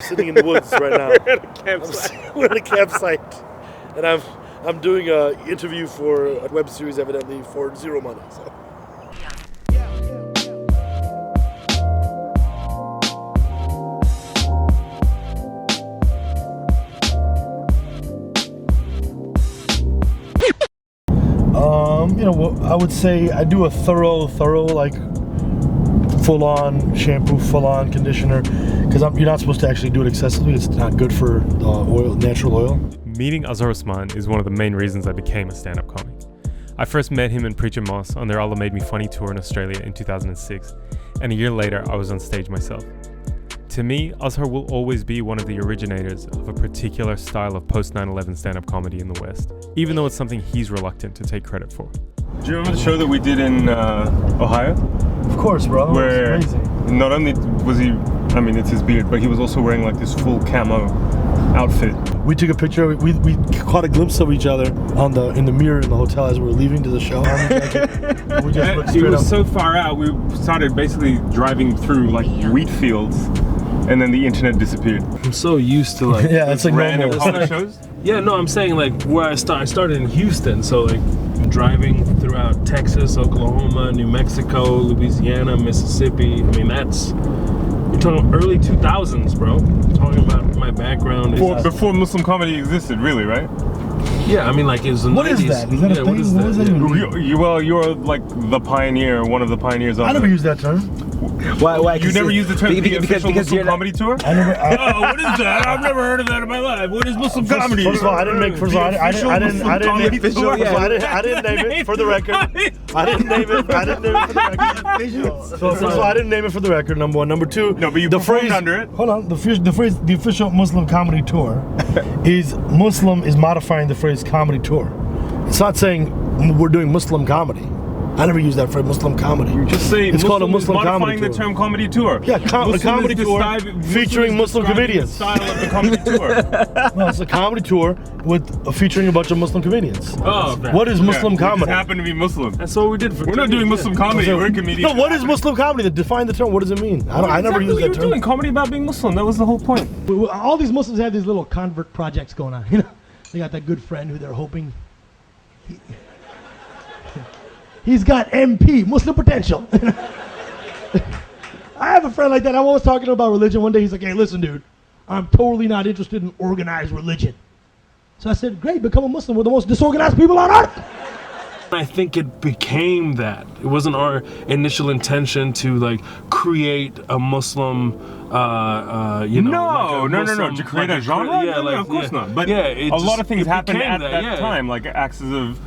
Sitting in the woods right now. We're at a campsite. We're at a campsite, and I'm doing an interview for a web series, evidently for zero money. So. I would say I do a thorough, like full-on shampoo, full-on conditioner, because you're not supposed to actually do it excessively. It's not good for the oil, natural oil. Meeting Azhar Usman is one of the main reasons I became a stand-up comic. I first met him and Preacher Moss on their Allah Made Me Funny tour in Australia in 2006, and a year later I was on stage myself. To me, Azhar will always be one of the originators of a particular style of post-9/11 stand-up comedy in the West, even though it's something he's reluctant to take credit for. Do you remember the show that we did in Ohio? Of course, bro. Where it's amazing. Not only was he, it's his beard, but he was also wearing like this full camo outfit. We took a picture. We caught a glimpse of each other in the mirror in the hotel as we were leaving to the show. We just looked straight it was up. so far out. We started basically driving through like wheat fields, and then the internet disappeared. I'm so used to like yeah, it's like random normal. comedy shows. Yeah, no, I'm saying like where I started in Houston, so like driving throughout Texas, Oklahoma, New Mexico, Louisiana, Mississippi. That's you're talking early 2000s, bro. Talking about my background is Before Muslim comedy existed, really, right? yeah. Like it was in the What 90s. is that? Is that a thing? What is What that? does that even mean? You're like the pioneer, one of the pioneers. I never used that term. Why? You never used the term the official Muslim comedy tour? I never. Oh, what is that? I've never heard of that in my life. What is Muslim comedy? First of all, I didn't name it for the record. I didn't name it for the record. Number one. Number two. No, but you performed under it. Hold on. The official Muslim comedy tour is Muslim is modifying the phrase comedy tour. It's not saying we're doing Muslim comedy. I never use that phrase, Muslim comedy. Just say it's called a Muslim comedy modifying the term comedy tour. Yeah, a comedy tour featuring Muslim comedians. The style of the comedy tour. No, it's a comedy tour featuring a bunch of Muslim comedians. Oh, what is Muslim We comedy? just happen to be Muslim. That's what we did for. We're not doing Muslim comedy. We're comedians. No, what is Muslim comedy? Define the term. What does it mean? I never used that What term. you were doing comedy about being Muslim. That was the whole point. All these Muslims have these little convert projects going on. They got that good friend who they're hoping. He's got MP, Muslim potential. I have a friend like that. I'm always talking about religion. One day he's like, hey, listen, dude, I'm totally not interested in organized religion. So I said, great, become a Muslim. We're the most disorganized people on earth. I think it became that. It wasn't our initial intention to like create a Muslim, No. To create a genre? No, of course not. But a lot of things happened at that time, like acts of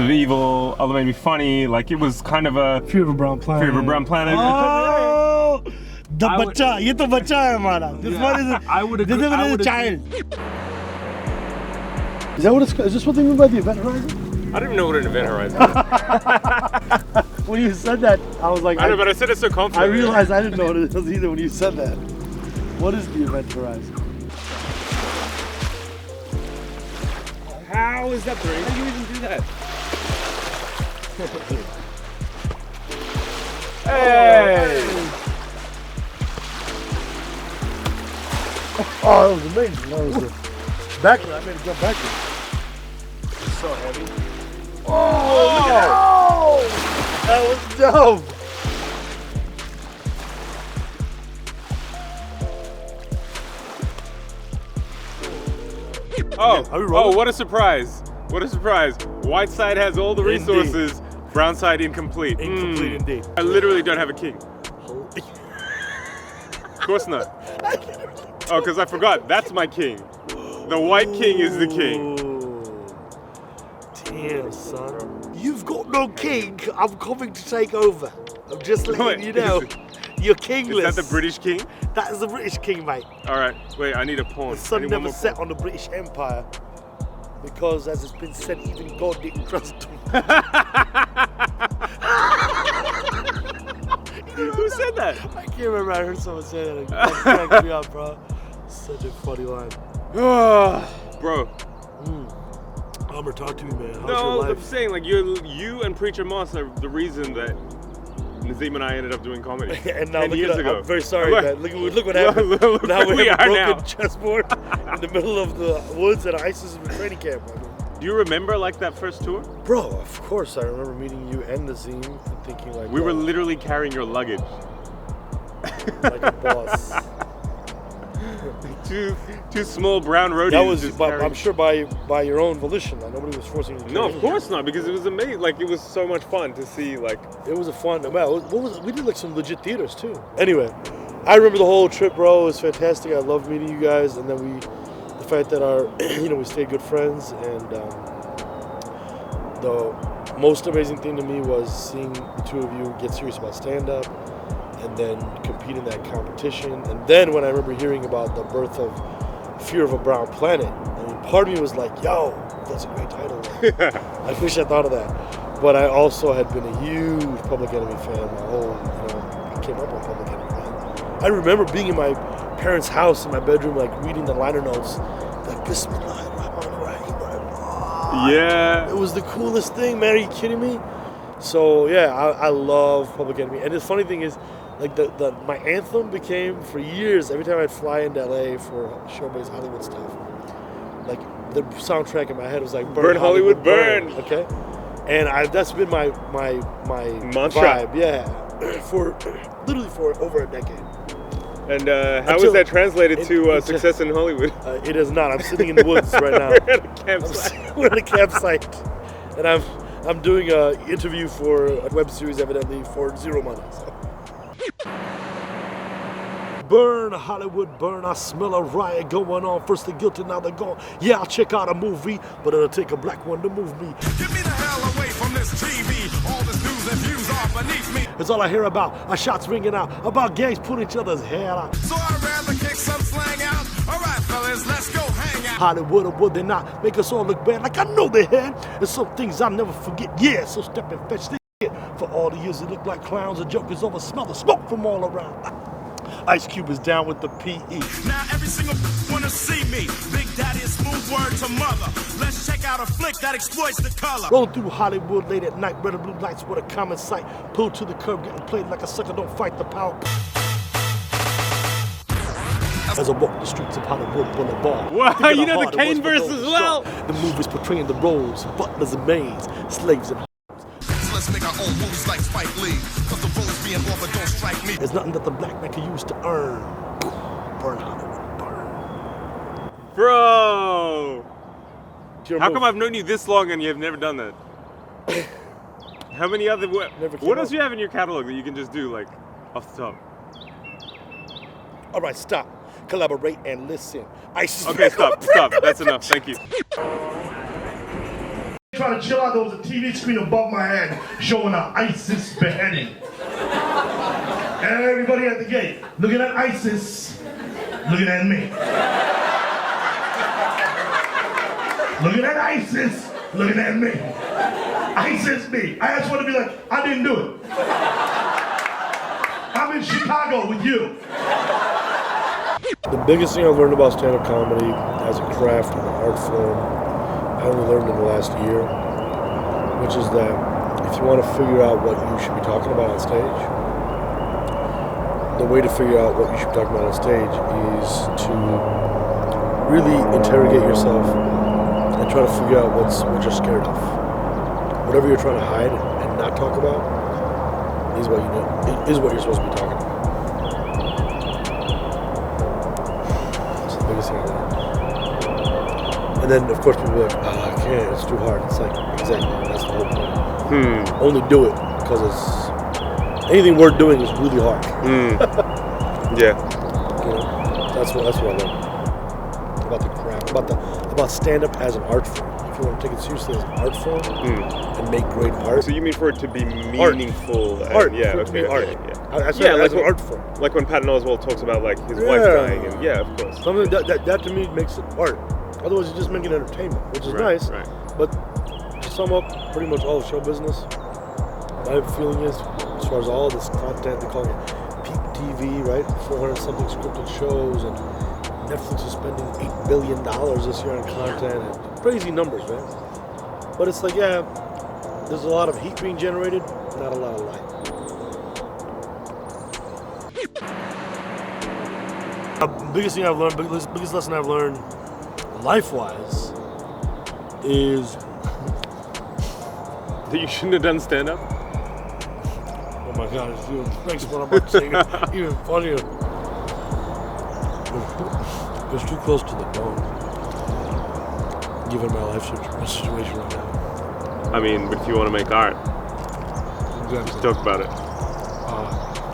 evil, Allah Made Me Funny. Like it was kind of a Fear of a Brown Planet. Fear of a Brown Planet. Oh, the bacha. Ye to bacha hai hamara. This one is a child. Is that what it's? Is this what they mean by the event horizon? I don't even know what an event horizon is. When you said that, I was like, I know, but I said it so I confidently. realized I didn't know what it was either when you said that. What is the event horizon? How is that brave? How do you even do that? Hey! Oh, that was amazing. That was backward. I made it jump backward. It's so heavy. Oh! That was dope. What a surprise. What a surprise. White side has all the resources, brown side incomplete. Incomplete indeed. I literally don't have a king. Of course not. Oh, because I forgot. That's my king. The white king is the king. Damn, son. You've got no king. I'm coming to take over. I'm just letting you know. You're kingless. Is that the British king? That is the British king, mate. All right. Wait, I need a pawn. The sun never set on the British Empire because, as it's been said, even God didn't trust him. Who said that? I can't remember. I heard someone say that. It cracked me up, bro. Such a funny line. Bro. Aamer, talk to me, man. How's No, your I'm life? saying like you and Preacher Moss are the reason that Nazim and I ended up doing comedy. And now 10 years ago. I'm very sorry, man. Look what happened. Now we have a broken chessboard in the middle of the woods at ISIS training camp. I mean, do you remember like that first tour? Bro, of course I remember meeting you and Nazim and thinking like we were literally carrying your luggage. Like a boss. two small brown roadies. That was, I'm sure, by your own volition. Like, nobody was forcing you to. No, of course not, because it was amazing. Like, it was so much fun to see. Like, it was a fun. Man, what was it? We did like some legit theaters too. Anyway, I remember the whole trip, bro. It was fantastic. I loved meeting you guys, and then the fact that our, we stayed good friends, and the most amazing thing to me was seeing the two of you get serious about stand-up. And then compete in that competition. And then when I remember hearing about the birth of Fear of a Brown Planet, I mean, part of me was like, yo, that's a great title. I wish I thought of that. But I also had been a huge Public Enemy fan. I came up on Public Enemy, man. I remember being in my parents' house in my bedroom, like reading the liner notes, like, Bismillahirrahmanirrahim. Yeah. It was the coolest thing, man. Are you kidding me? So yeah, I love Public Enemy. And the funny thing is, like my anthem became, for years, every time I'd fly into LA for show-based Hollywood stuff, like the soundtrack in my head was like Burn Hollywood Burn. Okay, and that's been my mantra. Vibe, yeah, for literally for over a decade. And how is that translated to success in Hollywood? It is not. I'm sitting in the woods right now. We're at a campsite. We're at a campsite, and I'm doing an interview for a web series, evidently for zero money. So. Burn, Hollywood, burn. I smell a riot going on. First they're guilty, now they're gone. Yeah, I'll check out a movie, but it'll take a black one to move me. Get me the hell away from this TV. All this news and views are beneath me. That's all I hear about. Our shots ringing out. About gangs putting each other's hair out. So I'd rather kick some slang out. All right, fellas, let's go hang out. Hollywood, or would they not make us all look bad? Like I know they had. There's some things I'll never forget. Yeah, so step and fetch this shit. For all the years they look like clowns and jokers over. Smell the smoke from all around. Ice Cube is down with the PE. Now every single wanna see me. Big Daddy is smooth word to mother. Let's check out a flick that exploits the color. Rolling through Hollywood late at night, red and blue lights with a common sight. Pulled to the curb, getting played like a sucker. Don't fight the power. As I walk the streets of Hollywood Boulevard. Wow, you know the Kane verse as well. The movies portraying the roles of butlers and maids, slaves and let's make our own movies like Spike Lee. Cause the roles being offered don't strike me. There's nothing that the black man can use to earn. Burn Hollywood, burn. Bro! How come I've known you this long and you have never done that? How many other... What else do you have in your catalog that you can just do, like, off the top? All right, stop. Collaborate and listen. Okay, stop. That's enough. Thank you. Trying to chill out, there was a TV screen above my head showing an ISIS beheading. Everybody at the gate, looking at ISIS, looking at me. Looking at ISIS, looking at me. ISIS me. I just want to be like, I didn't do it. I'm in Chicago with you. The biggest thing I've learned about stand-up comedy as a craft and an art form, I only learned in the last year, which is that if you want to figure out what you should be talking about on stage, the way to figure out what you should be talking about on stage is to really interrogate yourself and try to figure out what you're scared of. Whatever you're trying to hide and not talk about is what you're supposed to be talking about. That's the biggest thing I learned. And then, of course, people are like, I can't, it's too hard. It's like, exactly, that's the whole point. Only do it because anything worth doing is really hard. Yeah. That's what I learned about the craft, about stand-up as an art form. If you want to take it seriously as an art form and make great art. So you mean for it to be meaningful? Art. Yeah, for it to be art. Yeah. As an art form. Like when Patton Oswalt talks about like his wife dying, and yeah, of course. Something that to me makes it art. Otherwise, you're just making entertainment, which is nice. Right. But to sum up pretty much all of show business, my feeling is, as far as all this content, they call it peak TV, right? 400-something scripted shows, and Netflix is spending $8 billion this year on content, and crazy numbers, man. But it's like, yeah, there's a lot of heat being generated, not a lot of light. biggest thing I've learned, biggest lesson I've learned, life-wise, is that you shouldn't have done stand-up. Oh my God! It's even makes what I'm about to say even funnier. It's too close to the bone, given my life situation right now. I mean, but if you want to make art, just talk about it.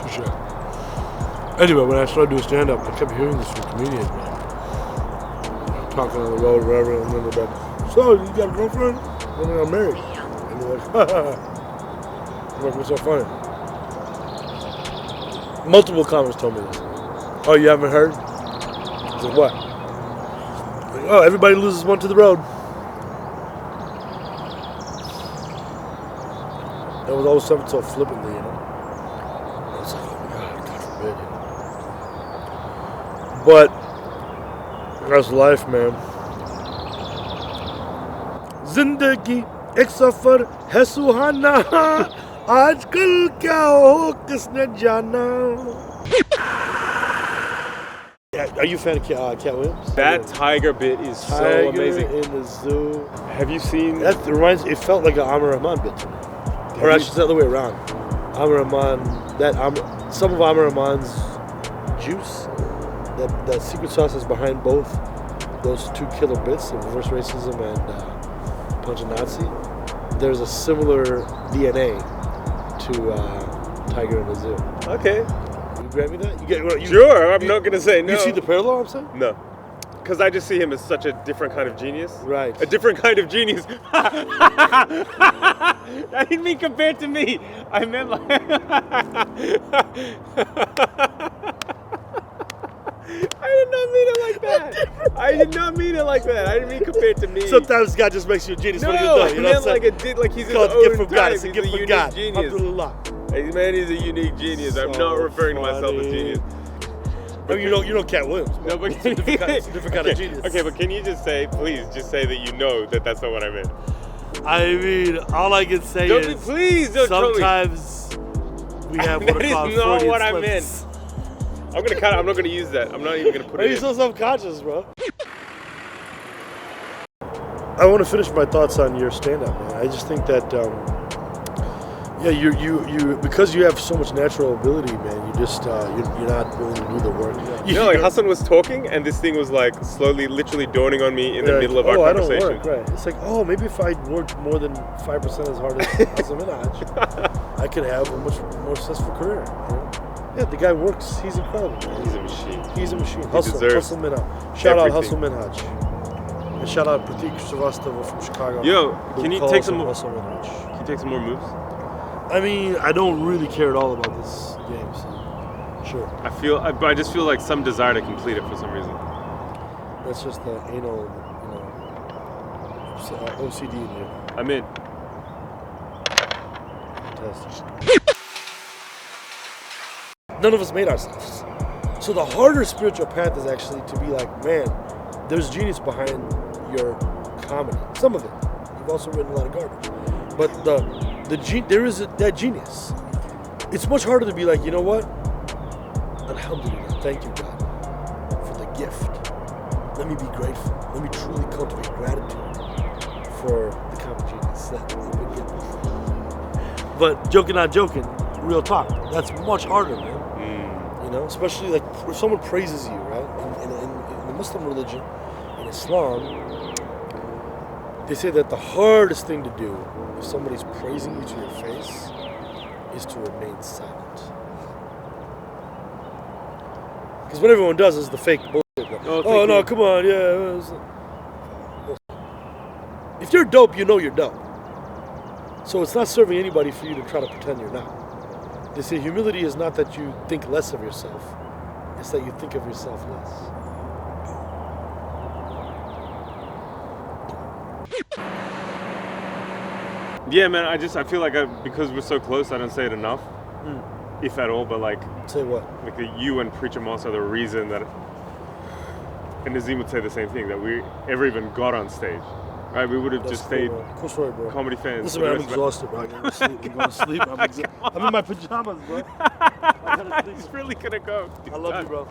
Touche. Anyway, when I started doing stand-up, I kept hearing this from comedians, man. Talking on the road, wherever, and then they're like, "So, you got a girlfriend?" And then I'm married. And they're like, I'm like, what's so funny? Multiple comics told me this. Oh, you haven't heard? I was like, what? Like, oh, everybody loses one to the road. That was always something so flippantly, you know? I was like, oh my God forbid, you know? But that's life, man. Zindagi ek safar hai suhana, aajkal kya ho kisne jana. Are you a fan of Cat Williams? That tiger bit is so amazing. Tiger in the zoo. Have you seen? That reminds. It felt like an Aamer Rahman bit to me. Or actually, it's the other way around. Aamer Rahman. Some of Aamer Rahman's juice. That secret sauce is behind both those two killer bits of reverse racism and Punch a Nazi. There's a similar DNA to Tiger in the Zoo. Okay. You grab me that? Sure, I'm not going to say no. You see the parallel I'm saying? No. Because I just see him as such a different kind of genius. Right. A different kind of genius. I didn't mean compared to me. I meant like... I did not mean it like that. I did not mean it like that. I didn't mean compared to me. Sometimes God just makes you a genius. No, what are you I meant like he's it's called his a gift own from God. type. It's a He's gift a from unique God. genius. Alhamdulillah. Hey, man, he's a unique genius. I'm not referring to myself as genius. I mean, you know Cat Williams. No, but it's a different kind of genius. Okay, but can you just say, please, just say that you know that that's not what I meant. I mean, all I can say is please don't sometimes we have what are called That is not what I Freudian meant. slips. I'm gonna cut it. I'm not gonna use that. I'm not even gonna put Why it are you in. so self-conscious, bro? I want to finish my thoughts on your stand-up, man. I just think that, you because you have so much natural ability, man. You just you're not willing to do the work. You know, like Hassan was talking, and this thing was like slowly, literally dawning on me in the middle of our conversation. I don't work, right? It's like, maybe if I worked more than 5% as hard as Hassan Minhaj, I could have a much more successful career. You know? Yeah, the guy works. He's incredible. Man. He's a machine. He's a machine. He Hustle Minhaj. Shout out Hustle Minhaj. And shout out Pratik Srivastava from Chicago. Yo, can you take some more? Hustle Minhaj. Can you take some more moves? I mean, I don't really care at all about this game, so sure. I just feel like some desire to complete it for some reason. That's just the anal, OCD in you. I'm in. Fantastic. None of us made ourselves. So the harder spiritual path is actually to be like, man, there's genius behind your comedy. Some of it. You've also written a lot of garbage. But there is that genius. It's much harder to be like, you know what? Alhamdulillah, thank you, God, for the gift. Let me be grateful. Let me truly cultivate gratitude for the comic genius that I've been given. But joking, not joking, real talk, that's much harder, man. You know, especially like if someone praises you, right? In the Muslim religion, in Islam, they say that the hardest thing to do if somebody's praising you to your face is to remain silent. Because what everyone does is the fake bullshit. Oh no, come on, yeah. If you're dope, you know you're dope. So it's not serving anybody for you to try to pretend you're not. They say humility is not that you think less of yourself, it's that you think of yourself less. Yeah, man, I feel like because we're so close, I don't say it enough, if at all, but like... Say what? Like you and Preacher Moss are the reason that... And Nazim would say the same thing, that we ever even got on stage. Right, we would have just stayed cool story, bro. Comedy fans. Listen, man, I'm exhausted, bro. I'm going to sleep. I'm in my pajamas, bro. He's really going to go. I love you, bro.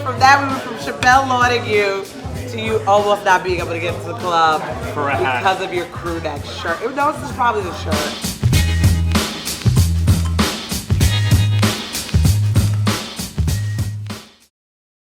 went from Chappelle lauding you to you almost not being able to get to the club for a hat because of your crew neck shirt. No, this is probably the shirt.